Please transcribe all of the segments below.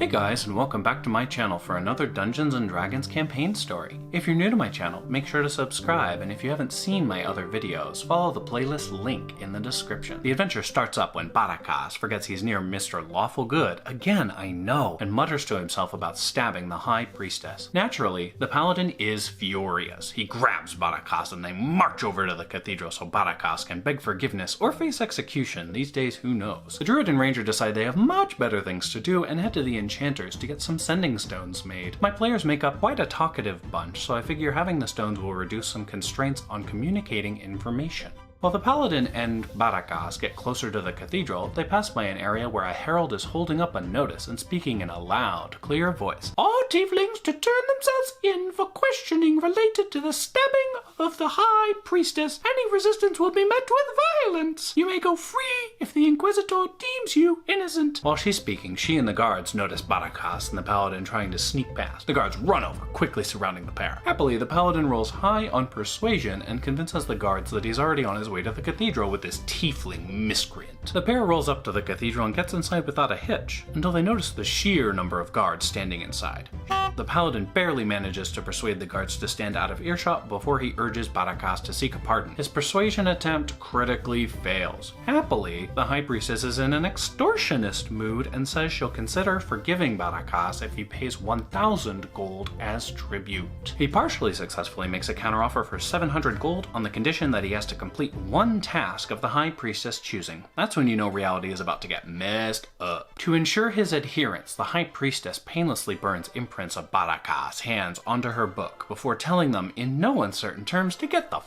Hey guys, and welcome back to my channel for another Dungeons & Dragons campaign story. If you're new to my channel, make sure to subscribe, and if you haven't seen my other videos, follow the playlist link in the description. The adventure starts up when Barakas forgets he's near Mr. Lawful Good, again I know, and mutters to himself about stabbing the high priestess. Naturally, the paladin is furious. He grabs Barakas and they march over to the cathedral so Barakas can beg forgiveness or face execution. These days, who knows? The druid and ranger decide they have much better things to do and head to the enchanters to get some sending stones made. My players make up quite a talkative bunch, so I figure having the stones will reduce some constraints on communicating information. While the paladin and Barakas get closer to the cathedral, they pass by an area where a herald is holding up a notice and speaking in a loud, clear voice. All tieflings to turn themselves in for questioning related to the stabbing of the high priestess. Any resistance will be met with violence. You may go free if the inquisitor deems you innocent. While she's speaking, she and the guards notice Barakas and the paladin trying to sneak past. The guards run over, quickly surrounding the pair. Happily, the paladin rolls high on persuasion and convinces the guards that he's already on his way to the cathedral with this tiefling miscreant. The pair rolls up to the cathedral and gets inside without a hitch, until they notice the sheer number of guards standing inside. The paladin barely manages to persuade the guards to stand out of earshot before he urges Barakas to seek a pardon. His persuasion attempt critically fails. Happily, the high priestess is in an extortionist mood and says she'll consider forgiving Barakas if he pays 1,000 gold as tribute. He partially successfully makes a counteroffer for 700 gold on the condition that he has to complete one task of the high priestess choosing. That's when you know reality is about to get messed up. To ensure his adherence, the high priestess painlessly burns imprints of Barakas' hands onto her book before telling them in no uncertain terms to get the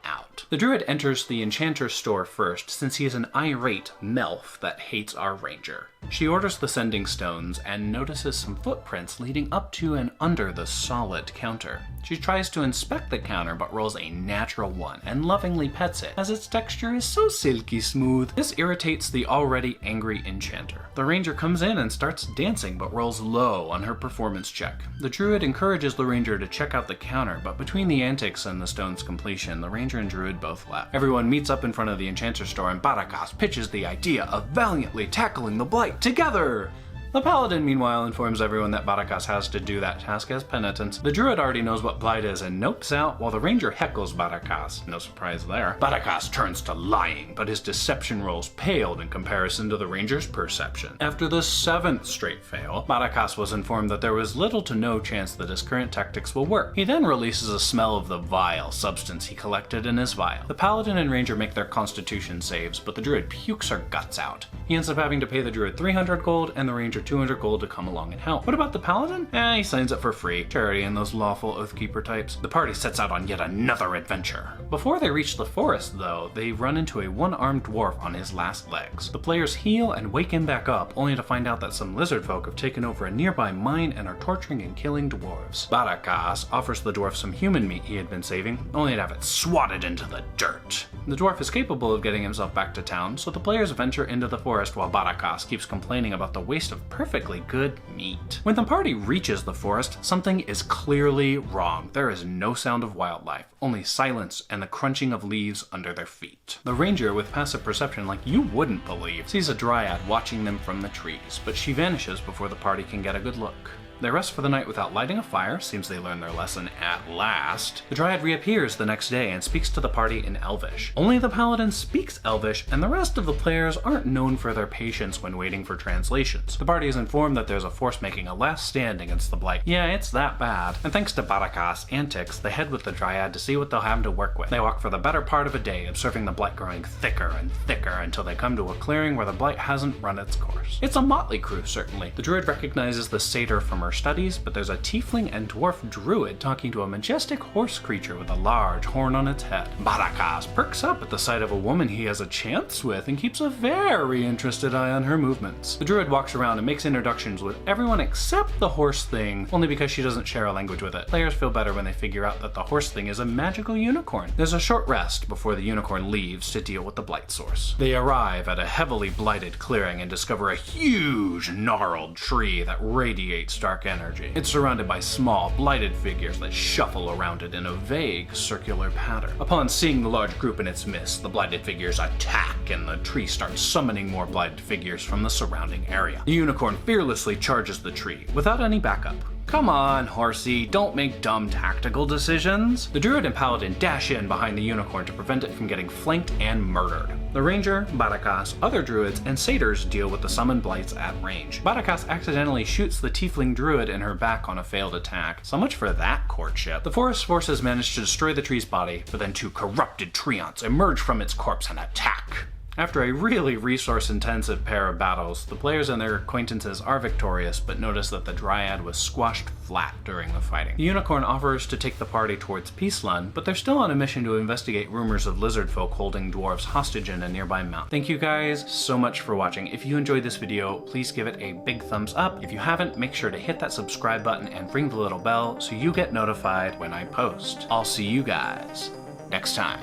out. The druid enters the enchanter's store first since he is an irate melf that hates our ranger. She orders the sending stones and notices some footprints leading up to and under the solid counter. She tries to inspect the counter but rolls a natural one and lovingly pets it as its texture is so silky smooth. This irritates the already angry enchanter. The ranger comes in and starts dancing but rolls low on her performance check. The druid encourages the ranger to check out the counter, but between the antics and the stone's completion, the ranger and druid both left. Everyone meets up in front of the enchanter's store and Barakas pitches the idea of valiantly tackling the blight together. The paladin, meanwhile, informs everyone that Barakas has to do that task as penitence. The druid already knows what blight is and nopes out, while the ranger heckles Barakas. No surprise there. Barakas turns to lying, but his deception rolls paled in comparison to the ranger's perception. After the 7th straight fail, Barakas was informed that there was little to no chance that his current tactics will work. He then releases a smell of the vile substance he collected in his vial. The paladin and ranger make their constitution saves, but the druid pukes her guts out. He ends up having to pay the druid 300 gold and the ranger 200 gold to come along and help. What about the paladin? He signs up for free. Charity and those lawful oathkeeper types. The party sets out on yet another adventure. Before they reach the forest, though, they run into a one-armed dwarf on his last legs. The players heal and wake him back up, only to find out that some lizard folk have taken over a nearby mine and are torturing and killing dwarves. Barakas offers the dwarf some human meat he had been saving, only to have it swatted into the dirt. The dwarf is capable of getting himself back to town, so the players venture into the forest while Barakas keeps complaining about the waste of perfectly good meat. When the party reaches the forest, something is clearly wrong. There is no sound of wildlife, only silence and the crunching of leaves under their feet. The ranger, with passive perception like you wouldn't believe, sees a dryad watching them from the trees, but she vanishes before the party can get a good look. They rest for the night without lighting a fire, seems they learned their lesson at last. The dryad reappears the next day and speaks to the party in Elvish. Only the paladin speaks Elvish, and the rest of the players aren't known for their patience when waiting for translations. The party is informed that there's a force making a last stand against the blight. Yeah, it's that bad. And thanks to Barakas' antics, they head with the dryad to see what they'll have to work with. They walk for the better part of a day, observing the blight growing thicker and thicker until they come to a clearing where the blight hasn't run its course. It's a motley crew, certainly. The druid recognizes the satyr from her studies, but there's a tiefling and dwarf druid talking to a majestic horse creature with a large horn on its head. Barakas perks up at the sight of a woman he has a chance with and keeps a very interested eye on her movements. The druid walks around and makes introductions with everyone except the horse thing, only because she doesn't share a language with it. Players feel better when they figure out that the horse thing is a magical unicorn. There's a short rest before the unicorn leaves to deal with the blight source. They arrive at a heavily blighted clearing and discover a huge gnarled tree that radiates dark dark energy. It's surrounded by small, blighted figures that shuffle around it in a vague, circular pattern. Upon seeing the large group in its midst, the blighted figures attack, and the tree starts summoning more blighted figures from the surrounding area. The unicorn fearlessly charges the tree, without any backup. Come on, horsey, don't make dumb tactical decisions. The druid and paladin dash in behind the unicorn to prevent it from getting flanked and murdered. The ranger, Barakas, other druids, and satyrs deal with the summoned blights at range. Barakas accidentally shoots the tiefling druid in her back on a failed attack. So much for that courtship. The forest forces manage to destroy the tree's body, but then two corrupted treants emerge from its corpse and attack. After a really resource-intensive pair of battles, the players and their acquaintances are victorious, but notice that the dryad was squashed flat during the fighting. The unicorn offers to take the party towards Peaceland, but they're still on a mission to investigate rumors of lizard folk holding dwarves hostage in a nearby mountain. Thank you guys so much for watching. If you enjoyed this video, please give it a big thumbs up. If you haven't, make sure to hit that subscribe button and ring the little bell so you get notified when I post. I'll see you guys next time.